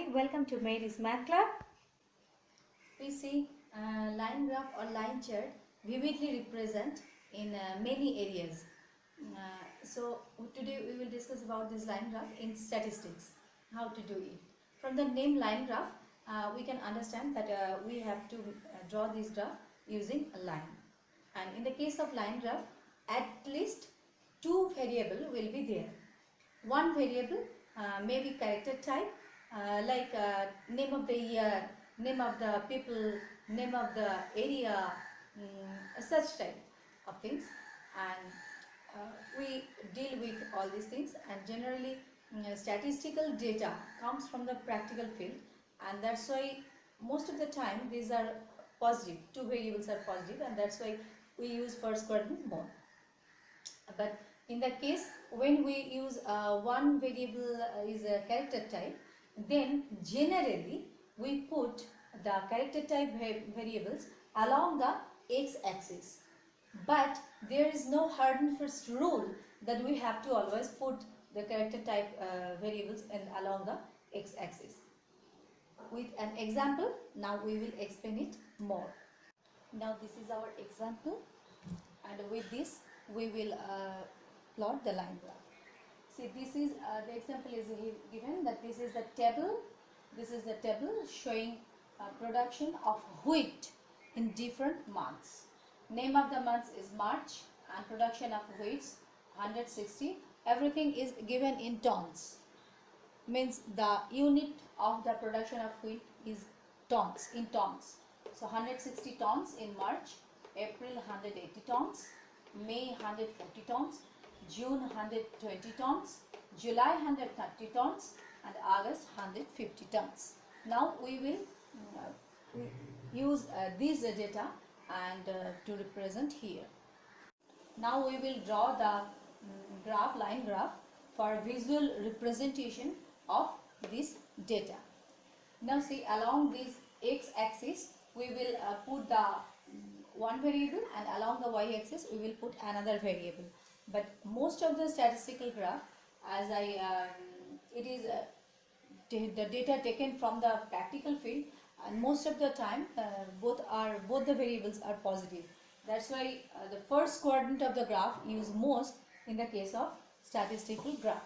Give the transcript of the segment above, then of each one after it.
Hi, welcome to Mary's Math Club. We see line graph or line chart vividly represent in many areas. So today we will discuss about this line graph in statistics, how to do it. From the name line graph, we can understand that we have to draw this graph using a line. And in the case of line graph, at least two variables will be there. One variable may be character type, like name of the year, name of the people, name of the area, such type of things. And we deal with all these things, and generally statistical data comes from the practical field, and that's why most of the time these are positive, two variables are positive, and that's why we use first quadrant more. But in the case when we use one variable is a character type, then generally we put the character type variables along the x-axis. But there is no hard and fast rule that we have to always put the character type variables along the x-axis. With an example, now we will explain it more. Now this is our example, and with this we will plot the line graph. See, this is the example is given that this is the table. This is the table showing production of wheat in different months. Name of the month is March, and production of wheat 160. Everything is given in tons. Means the unit of the production of wheat is tons, in tons. So 160 tons in March, April 180 tons, May 140 tons, June 120 tons, July 130 tons, and August 150 tons. Now we will use these data and to represent here. Now we will draw the line graph for visual representation of this data. Now see, along this x-axis we will put the one variable, and along the y-axis we will put another variable. But most of the statistical graph, as it is the data taken from the practical field, and most of the time both the variables are positive. That's why the first quadrant of the graph used most in the case of statistical graph.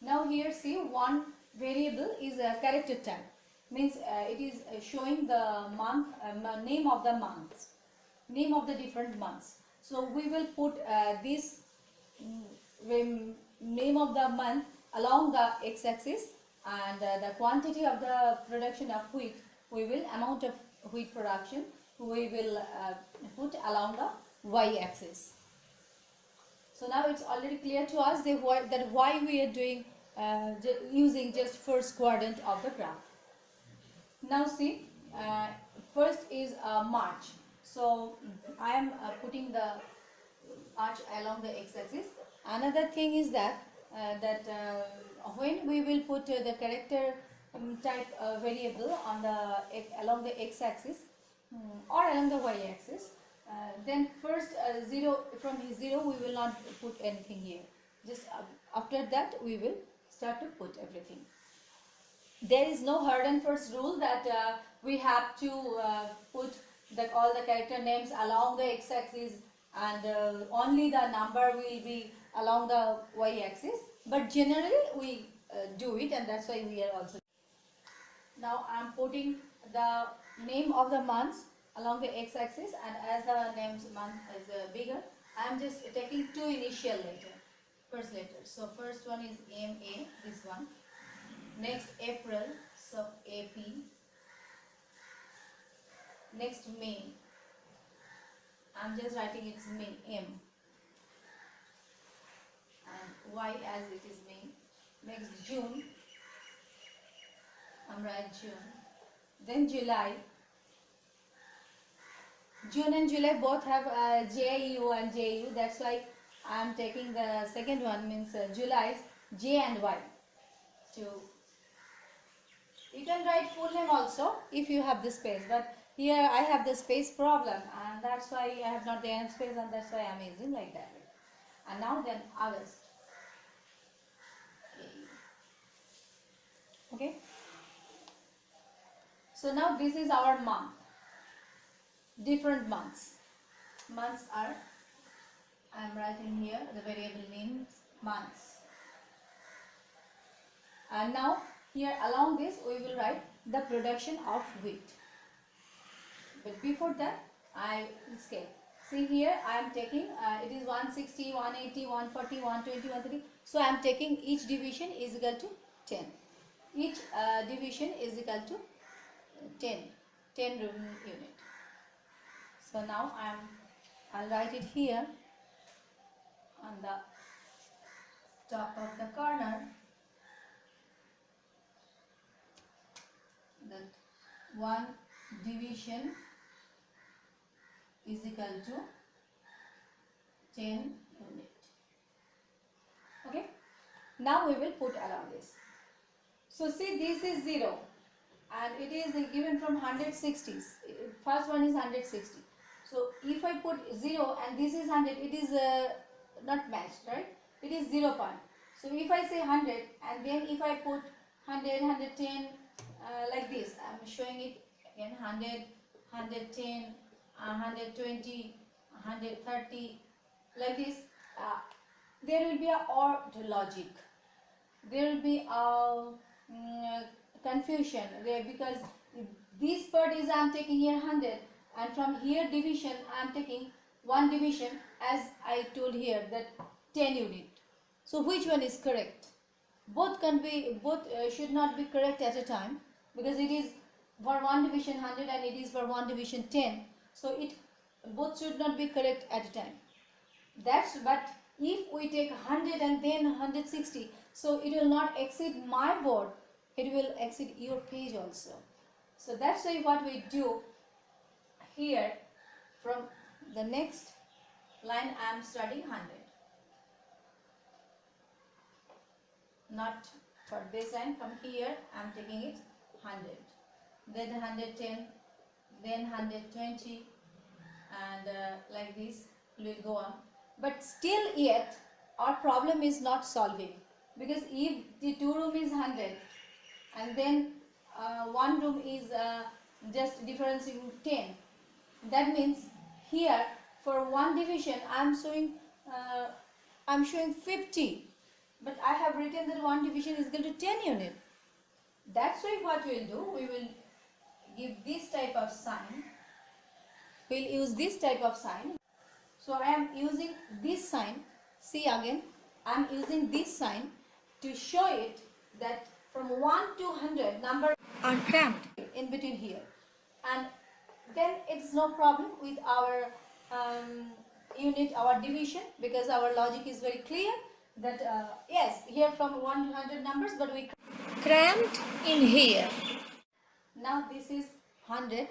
Now here see, one variable is a character type, means it is showing the month, name of the months, name of the different months. So we will put this name of the month along the x-axis, and the quantity of the production of wheat, we will amount of wheat production we will put along the y-axis. So now it's already clear to us that why we are doing using just first quadrant of the graph. Now see, first is March. So I am putting the March along the x-axis. Another thing is that when we will put the character type variable on the along the x-axis or along the y-axis, then first 0, from 0 we will not put anything here. Just after that we will start to put everything. There is no hard and fast rule that we have to put all the character names along the x-axis, and only the number will be along the y-axis, but generally we do it, and that's why we are also. Now I am putting the name of the months along the x-axis, and as the name's month is bigger, I am just taking two initial letters, first letters. So first one is MA, this one. Next April, so AP. Next May, I'm just writing its May, M. And Y as it is May. Next June, I'm writing June. Then July. June and July both have JU and JU. That's why I'm taking the second one, means July's J and Y. So you can write full name also if you have the space, but here I have the space problem, and that's why I have not the enough space, and that's why I'm using like that. And now then August. Okay. So now this is our month. Different months. Months are, I am writing here the variable names months. And now here along this we will write the production of wheat. But before that I will scale. See here I am taking it is 160, 180, 140, 120, 130. So I am taking each division is equal to 10. Each division is equal to 10 unit. So now I'll write it here on the top of the corner that one division is equal to 10 unit. Okay. Now we will put along this. So see, this is 0 and it is given from 160. First one is 160. So if I put 0 and this is 100, it is not matched, right? It is 0 point. So if I say 100 and then if I put 100, 110 like this, I am showing it again 100, 110, 120, 130 like this. There will be a OR logic. There will be a confusion there because this part is I am taking here 100 and from here division I am taking one division as I told here that 10 unit. So which one is correct? Both should not be correct at a time because it is for one division 100 and it is for one division 10. So both should not be correct at a time. But if we take 100 and then 160, so it will not exceed my board, it will exceed your page also. So that's why what we do here, from the next line I am studying 100. Not for this line, from here I am taking it 100, then 110, then 120 and like this will go on. But still yet our problem is not solving, because if the two room is 100 and then one room is just difference in 10, that means here for one division I am showing 50, but I have written that one division is equal to 10 unit. That's why what we will do, we will give this type of sign. We will use this type of sign. So I am using this sign. See again, I am using this sign to show it that from 1 to 100 number are cramped in between here, and then it's no problem with our unit, our division, because our logic is very clear that yes, here from 1 to 100 numbers, but we cramped in here. Now this is 100,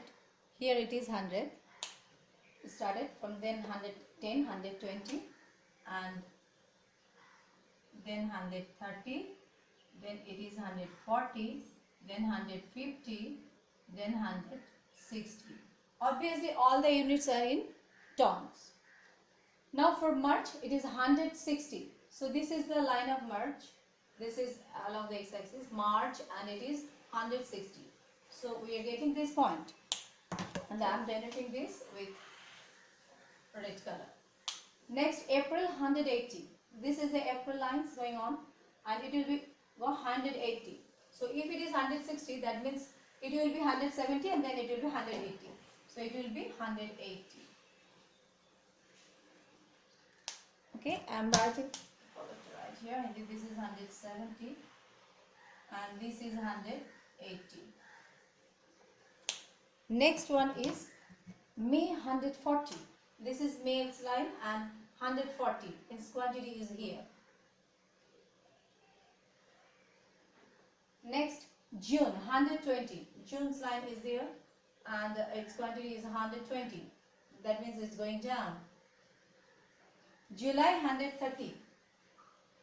here it is 100. Started from then 110, 120 and then 130, then it is 140, then 150, then 160. Obviously all the units are in tons. Now for March it is 160. So this is the line of March. This is along the x-axis March and it is 160. So we are getting this point and I am denoting this with red color. Next April 180. This is the April lines going on and it will be 180. So if it is 160, that means it will be 170 and then it will be 180. So it will be 180. Okay, I am writing right here, and this is 170 and this is 180. Next one is May 140. This is May's line and 140. Its quantity is here. Next June 120. June's line is there and its quantity is 120. That means it's going down. July 130.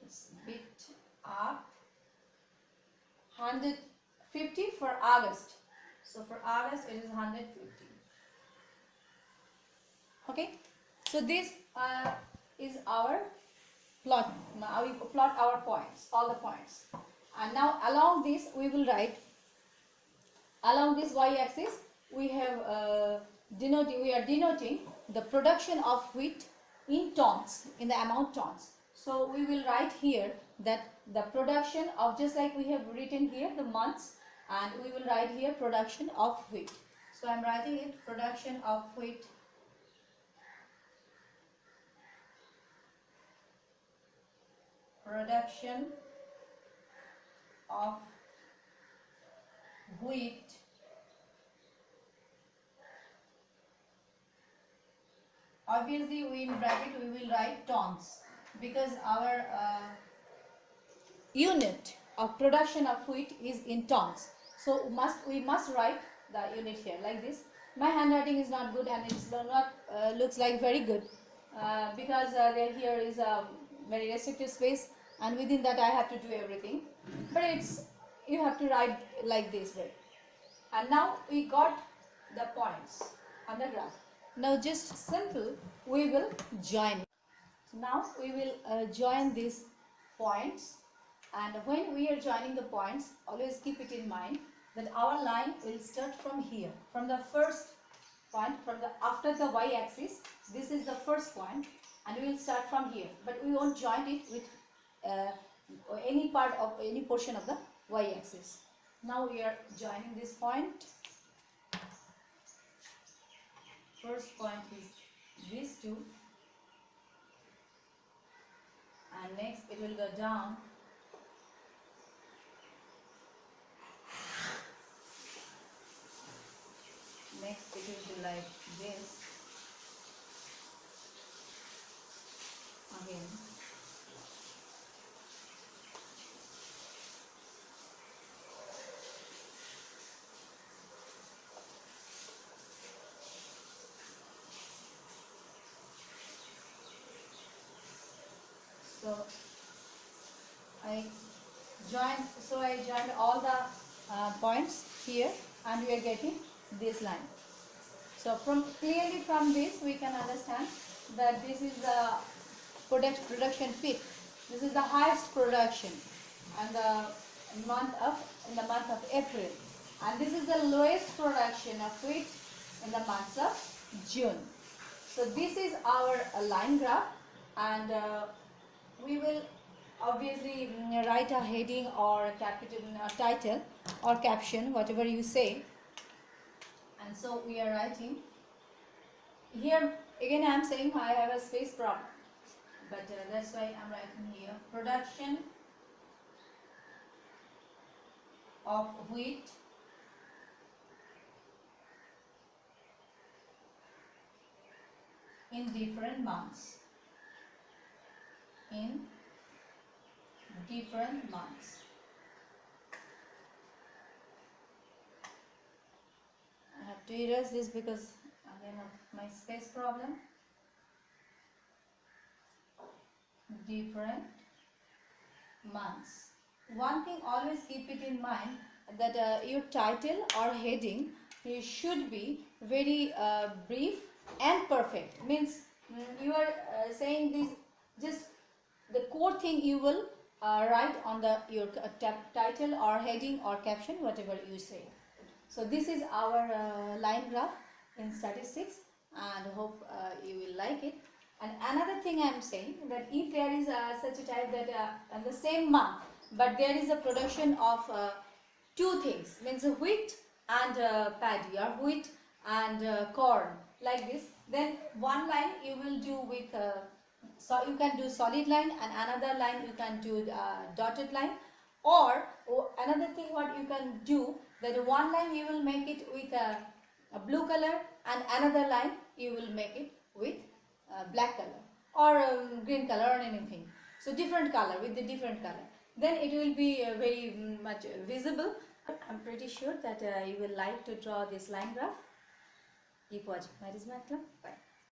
It's a bit up. 150 for August. So for August it is 150. Okay, so this is our plot. Now we plot our points, all the points, and now along this we will write Along this y-axis, we are denoting the production of wheat in tons, in the amount tons. So we will write here that the production of, just like we have written here the months, and we will write here production of wheat. So I am writing it, production of wheat. Production of wheat obviously we in bracket we will write tons, because our unit of production of wheat is in tons. So we must write the unit here like this. My handwriting is not good and it's not looks like very good because there here is a very restricted space, and within that I have to do everything. But you have to write like this way. And now we got the points on the graph. Now just simple we will join. So now we will join these points, and when we are joining the points, always keep it in mind that our line will start from here, from the first point, after the y-axis. This is the first point, and we will start from here, but we won't join it with any part of any portion of the y-axis. Now we are joining this point. First point is these two, and next it will go down. Next it will be like this again. So I joined all the points here, and we are getting this line. So clearly from this we can understand that this is the production peak. This is the highest production in the month of April, and this is the lowest production of wheat in the month of June. So this is our line graph, and we will obviously write a heading or a capital title or caption, whatever you say. And so we are writing here. Again I am saying I have a space problem, but that's why I am writing here production of wheat in different months. In different months. I have to erase this because again of my space problem. Different months. One thing, always keep it in mind that your title or heading should be very brief and perfect. Means you are saying this, just the core thing you will write on your title or heading or caption, whatever you say. So this is our line graph in statistics, and hope you will like it. And another thing I am saying, that if there is such a type that in the same month, but there is a production of two things, means wheat and paddy, or wheat and corn, like this, then one line you will do with so you can do solid line, and another line you can do dotted line, or another thing what you can do, that one line you will make it with a blue color, and another line you will make it with black color or green color or anything. So different color, with the different color, then it will be very much visible. I'm pretty sure that you will like to draw this line graph. Keep watching. That is my club. Bye.